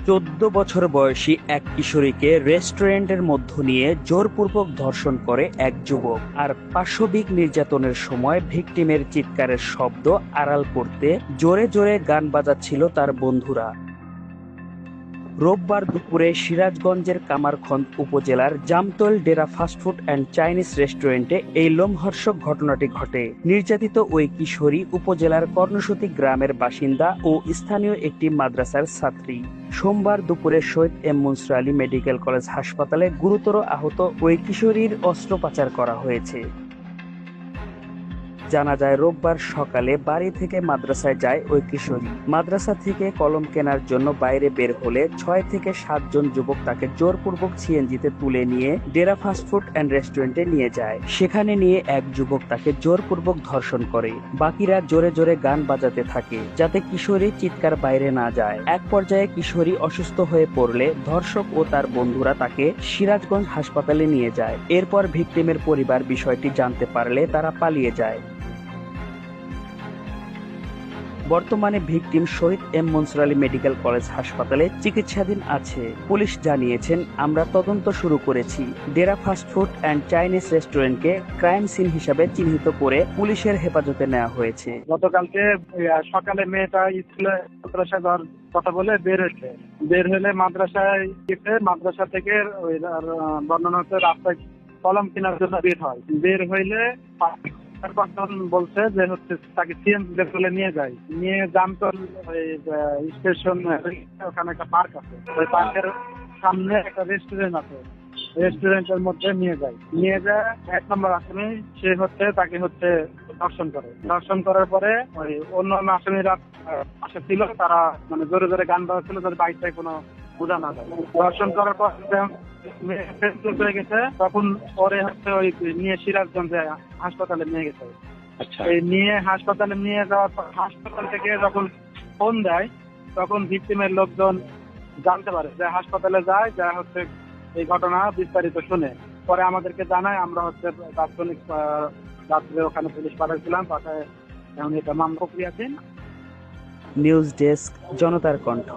14 বছর বয়সী এক কিশোরীকে রেস্টুরেন্টের মধ্য নিয়ে জোরপূর্বক ধর্ষণ করে এক যুবক। আর পাশবিক নির্যাতনের সময় ভিকটিমের চিৎকারের শব্দ আড়াল করতে জোরে জোরে গান বাজাচ্ছিল তার বন্ধুরা। রোববার দুপুরে সিরাজগঞ্জের কামারখন্দ উপজেলার জামতল ডেরা ফাস্টফুড অ্যান্ড চাইনিজ রেস্টুরেন্টে এই লোমহর্ষক ঘটনাটি ঘটে। নির্যাতিত ওই কিশোরী উপজেলার কর্ণসূতি গ্রামের বাসিন্দা ও স্থানীয় একটি মাদ্রাসার ছাত্রী। সোমবার দুপুরে Shahid M Mansur Ali medical college হাসপাতালে গুরুতর আহত ওই কিশোরীর অস্ত্রোপচার করা হয়েছে। জানা যায়, রোববার সকালে বাড়ি থেকে মাদ্রাসায় যায় ওই কিশোরী। মাদ্রাসা থেকে কলম কেনার জন্য বাইরে বের হলে 6 থেকে 7 জন যুবক তাকে জোরপূর্বক সিএনজিতে তুলে নিয়ে ডেরা ফাস্টফুড অ্যান্ড রেস্টুরেন্টে নিয়ে যায়। সেখানে নিয়ে এক যুবক তাকে জোরপূর্বক ধর্ষণ করে। বাকিরা জোরে জোরে গান বাজাতে থাকে যাতে কিশোরী চিৎকার বাইরে না যায়। এক পর্যায়ে কিশোরী অসুস্থ হয়ে পড়লে ধর্ষক ও তার বন্ধুরা তাকে সিরাজগঞ্জ হাসপাতালে নিয়ে যায়। এরপর ভিকটিমের পরিবার বিষয়টি জানতে পারলে তারা পালিয়ে যায়। বর্তমানে victim Shahid M Mansur Ali medical college হাসপাতালে চিকিৎসাধীন আছে। পুলিশ জানিয়েছেন, আমরা তদন্ত শুরু করেছি। ডেরা ফাস্টফুড অ্যান্ড চাইনিজ রেস্টুরেন্টকে ক্রাইম সিন হিসাবে চিহ্নিত করে পুলিশের হেফাজতে নেওয়া হয়েছে। গতকালকে সকালে মেয়েটা স্কুলে মাদ্রাসায় যাওয়ার কথা বলে বের হলে মাদ্রাসায় গেছে। মাদ্রাসা থেকে ওই বর্ণনা হচ্ছে রাস্তায় কলম কেনার জন্য বের হইলে বলছে যে হচ্ছে তাকে সিএনজি করে নিয়ে জামতল স্টেশন, ওখানে একটা পার্ক আছে, ওই পার্কের সামনে একটা রেস্টুরেন্ট আছে, রেস্টুরেন্টের মধ্যে নিয়ে যায় 1 নম্বর আসামি সে তাকে ধর্ষণ করার পরে ওই অন্য আসামিরা পাশে ছিল, তারা মানে জোরে জোরে গান বাজাচ্ছিল যাতে বাইকটায় কোনো বোঝা না যায়। ধর্ষণ করার পর হয়ে গেছে, তখন পরে ওই নিয়ে সিরাজগঞ্জে হাসপাতালে নিয়ে গেছে। এই নিয়ে হাসপাতালে নিয়ে যাওয়ার পর হাসপাতাল থেকে যখন ফোন দেয় তখন ভিকটিমের লোকজন জানতে পারে যে হাসপাতালে যায়, যা এই ঘটনা বিস্তারিত শুনে পরে আমাদেরকে জানায়। আমরা তাৎক্ষণিক রাত্রে ওখানে পুলিশ পাঠাচ্ছিলাম, পাঠায় এখন এটা মামলা প্রক্রিয়াধীন। নিউজ ডেস্ক, জনতার কণ্ঠ।